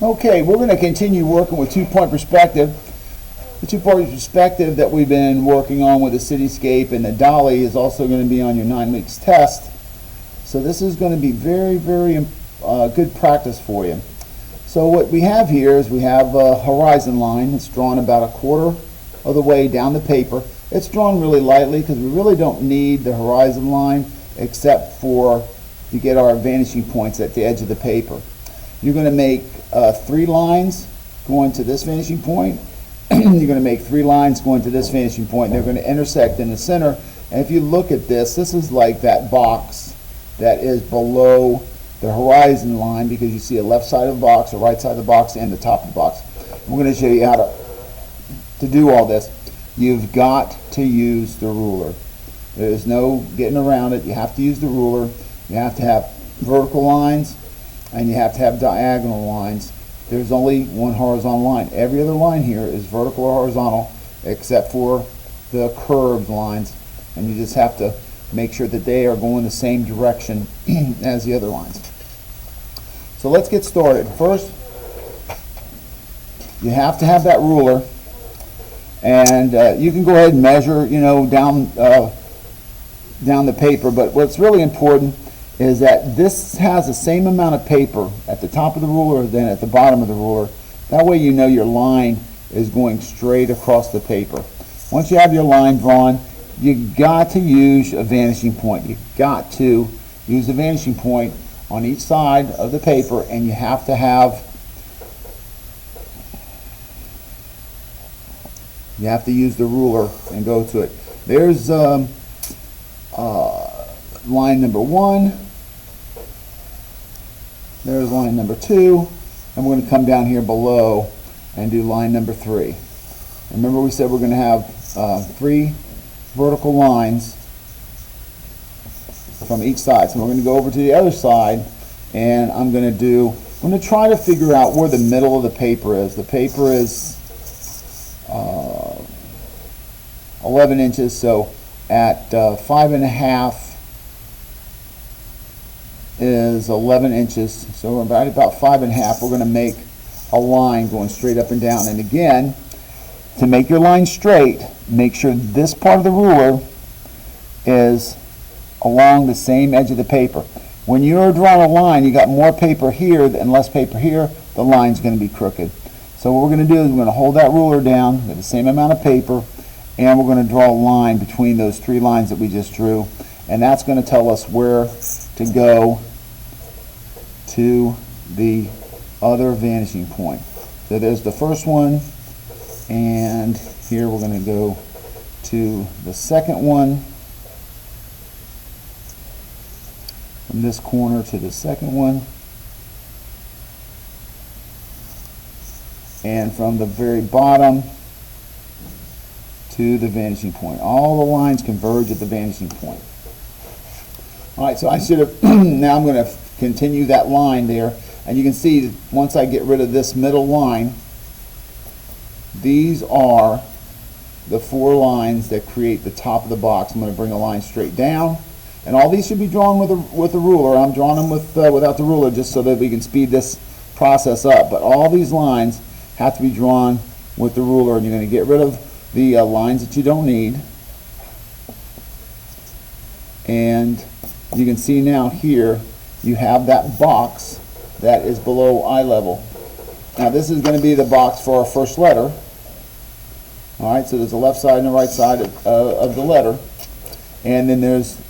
Okay, we're going to continue working with two-point perspective. The two-point perspective that we've been working on with the cityscape and the dolly is also going to be on your 9 weeks test. So this is going to be very, very good practice for you. So what we have here is we have a horizon line. It's drawn about a quarter of the way down the paper. It's drawn really lightly because we really don't need the horizon line except for to get our vanishing points at the edge of the paper. You're going to make 3 lines going to this vanishing point. You're going to make 3 lines going to this vanishing point. They're going to intersect in the center. And if you look at this, this is like that box that is below the horizon line because you see a left side of the box, a right side of the box, and the top of the box. We're going to show you how to do all this. You've got to use the ruler. There's no getting around it. You have to use the ruler. You have to have vertical lines and you have to have diagonal lines. There's only one horizontal line. Every other line here is vertical or horizontal except for the curved lines, and you just have to make sure that they are going the same direction as the other lines. So let's get started. First, you have to have that ruler, and you can go ahead and measure, down the paper. But what's really important is that this has the same amount of paper at the top of the ruler than at the bottom of the ruler. That way you know your line is going straight across the paper. Once you have your line drawn, you got to use a vanishing point. You got to use a vanishing point on each side of the paper, and you have to use the ruler and go to it. There's line number 1. There's line number 2, and we're going to come down here below and do line number 3. Remember we said we're going to have 3 vertical lines from each side. So we're going to go over to the other side, and I'm going to try to figure out where the middle of the paper is. The paper is 11 inches, so at 5.5 is 11 inches. So about 5.5, we're going to make a line going straight up and down. And again, to make your line straight, make sure this part of the ruler is along the same edge of the paper. When you're drawing a line, you got more paper here and less paper here, the line's going to be crooked. So what we're going to do is we're going to hold that ruler down with the same amount of paper, and we're going to draw a line between those 3 lines that we just drew, and that's going to tell us where to go to the other vanishing point. So there's the first one, and here we're going to go to the second one, from this corner to the second one, and from the very bottom to the vanishing point. All the lines converge at the vanishing point. All right, so I should have, now I'm going to continue that line there, and you can see that once I get rid of this middle line, these are the 4 lines that create the top of the box. I'm going to bring a line straight down, and all these should be drawn with a ruler. I'm drawing them without the ruler just so that we can speed this process up, but all these lines have to be drawn with the ruler, and you're going to get rid of the lines that you don't need. And you can see now here you have that box that is below eye level. Now this is going to be the box for our first letter. Alright, so there's a left side and a right side of the letter, and then there's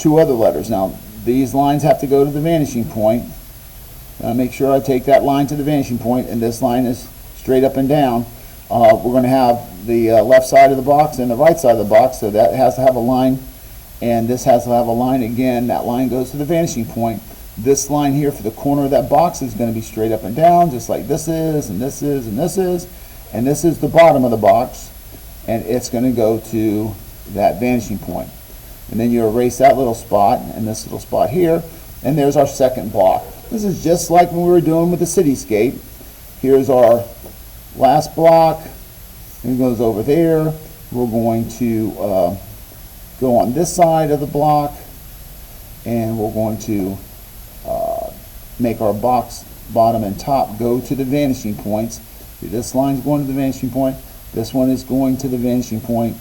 2 other letters. Now these lines have to go to the vanishing point. Make sure I take that line to the vanishing point, and this line is straight up and down. We're going to have the left side of the box and the right side of the box, so that has to have a line, and this has to have a line again. That line goes to the vanishing point. This line here for the corner of that box is going to be straight up and down, just like this is, and this is, and this is, and this is the bottom of the box, and it's going to go to that vanishing point. And then you erase that little spot and this little spot here, and there's our second block. This is just like when we were doing with the cityscape. Here's our last block, and it goes over there. We're going to go on this side of the block, and we're going to make our box bottom, and top go to the vanishing points. See, this line's going to the vanishing point, this one is going to the vanishing point,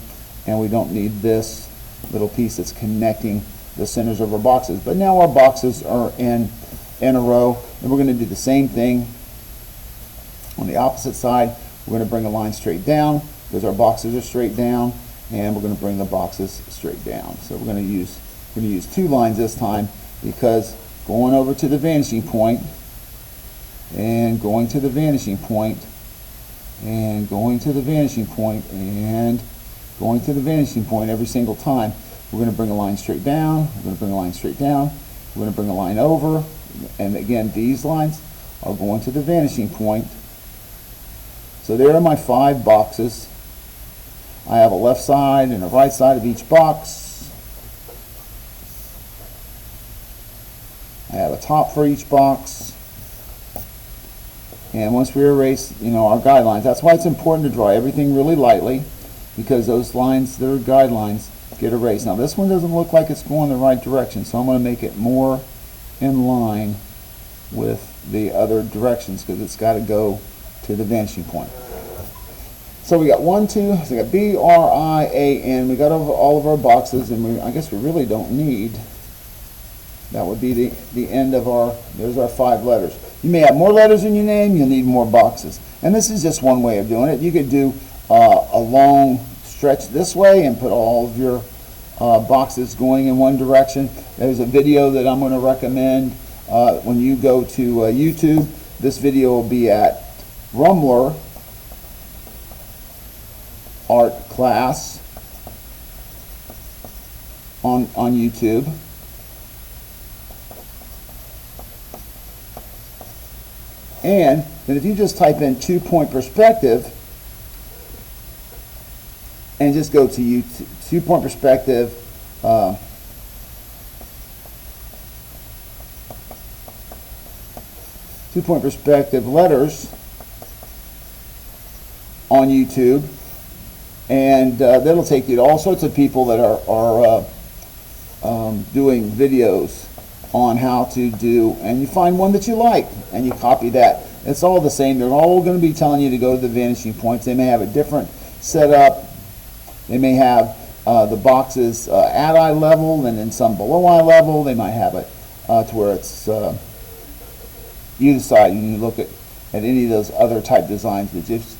and we don't need this little piece that's connecting the centers of our boxes. But now our boxes are in a row, and we're going to do the same thing on the opposite side. We're going to bring a line straight down because our boxes are straight down, and we're going to bring the boxes straight down. So we're going to use 2 lines this time, because going over to the vanishing point and going to the vanishing point and going to the vanishing point and going to the vanishing point every single time, we're going to bring a line straight down, we're going to bring a line straight down, we're going to bring a line over, and again these lines are going to the vanishing point. So there are my 5 boxes. I have a left side and a right side of each box. I have a top for each box. And once we erase, our guidelines, that's why it's important to draw everything really lightly, because those lines that are guidelines get erased. Now this one doesn't look like it's going the right direction, so I'm going to make it more in line with the other directions, because it's got to go to the vanishing point. So we got 1, 2, so we got B, R, I, A, N. We got all of our boxes, and I guess we really don't need, that would be the end of there's our 5 letters. You may have more letters in your name, you'll need more boxes. And this is just one way of doing it. You could do a long stretch this way and put all of your boxes going in one direction. There's a video that I'm going to recommend when you go to YouTube. This video will be at Rummler Art Class on YouTube. And then if you just type in 2-point perspective and just go to YouTube, 2-point perspective, 2-point perspective letters on YouTube, and that'll take you to all sorts of people that are doing videos on how to do, and you find one that you like and you copy that. It's all the same. They're all going to be telling you to go to the vanishing points. They may have a different setup. They may have the boxes at eye level and then some below eye level. They might have it to where it's you decide. You look at any of those other type designs. But just,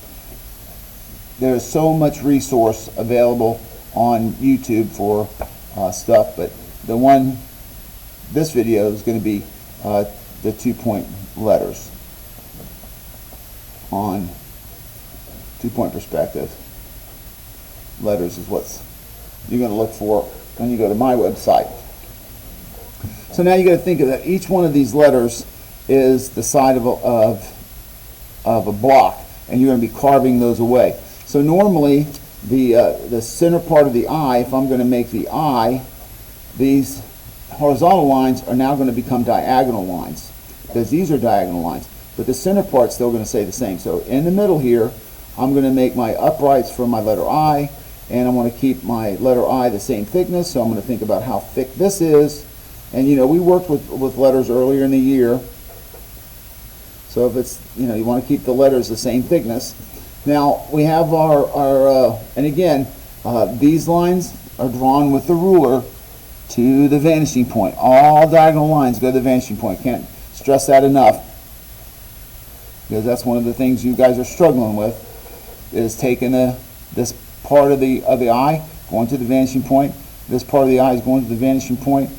there's so much resource available on YouTube for stuff, but this video is going to be the 2-point letters on 2-point perspective. Letters is what you're going to look for when you go to my website. So now you got to think of that. Each one of these letters is the side of a block, and you're going to be carving those away. So normally the center part of the eye, if I'm going to make the eye, these horizontal lines are now going to become diagonal lines, because these are diagonal lines, but the center part's still going to stay the same. So in the middle here, I'm going to make my uprights for my letter I, and I want to keep my letter I the same thickness, so I'm going to think about how thick this is. And we worked with letters earlier in the year, so if it's, you want to keep the letters the same thickness. Now we have our and again, these lines are drawn with the ruler to the vanishing point. All diagonal lines go to the vanishing point. Can't stress that enough, because that's one of the things you guys are struggling with, is taking this part of the eye, going to the vanishing point. This part of the eye is going to the vanishing point,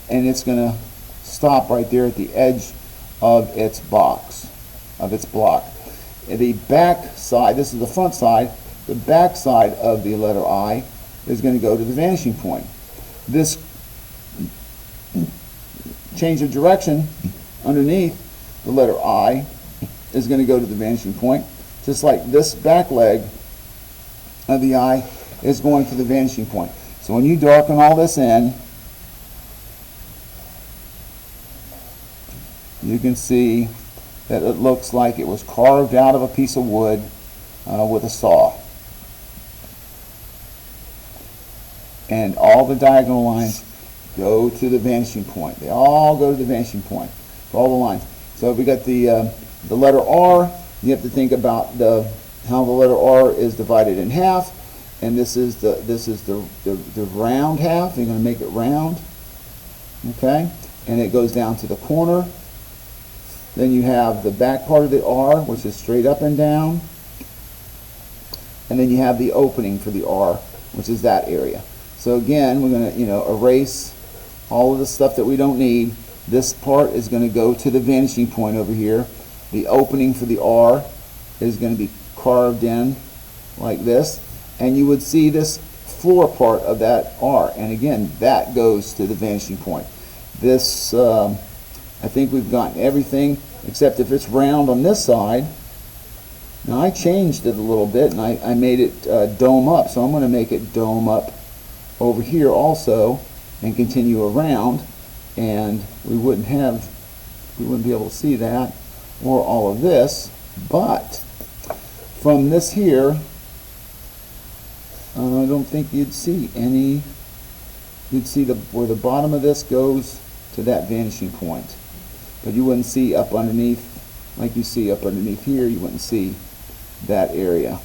and it's going to stop right there at the edge of its box, of its block. The back side, this is the front side, the back side of the letter I is going to go to the vanishing point. This change of direction underneath the letter I is going to go to the vanishing point, just like this back leg of the eye is going to the vanishing point. So when you darken all this in, you can see that it looks like it was carved out of a piece of wood with a saw. And all the diagonal lines go to the vanishing point. They all go to the vanishing point for all the lines. So we got the letter R. You have to think about how the letter R is divided in half, and this is the round half. You're going to make it round, okay? And it goes down to the corner. Then you have the back part of the R, which is straight up and down, and then you have the opening for the R, which is that area. So again, we're going to erase all of the stuff that we don't need. This part is going to go to the vanishing point over here. The opening for the R is going to be carved in like this, and you would see this floor part of that R, and again, that goes to the vanishing point. This, I think we've gotten everything, except if it's round on this side. Now I changed it a little bit, and I made it dome up, so I'm going to make it dome up over here also, and continue around, and we wouldn't be able to see that or all of this. But from this here, I don't think you'd see any. You'd see where the bottom of this goes to that vanishing point, but you wouldn't see up underneath like you see up underneath here. You wouldn't see that area.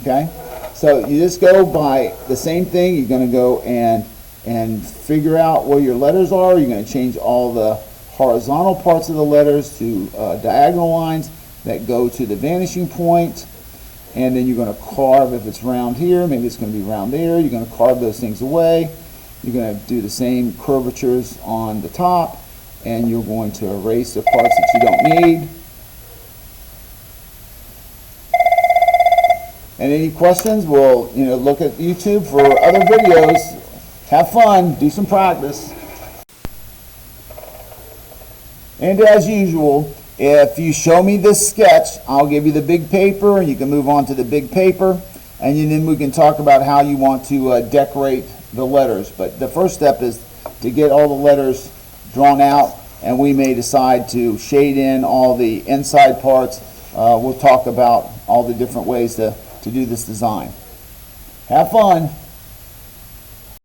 Okay, so you just go by the same thing. You're going to go and figure out where your letters are. You're going to change all the horizontal parts of the letters to diagonal lines that go to the vanishing point, and then you're going to carve, if it's round here, maybe it's going to be round there. You're going to carve those things away. You're going to do the same curvatures on the top, and you're going to erase the parts that you don't need. And any questions, we'll look at YouTube for other videos. Have fun, do some practice. And as usual, if you show me this sketch, I'll give you the big paper, and you can move on to the big paper, and then we can talk about how you want to decorate the letters. But the first step is to get all the letters drawn out, and we may decide to shade in all the inside parts. We'll talk about all the different ways to do this design. Have fun.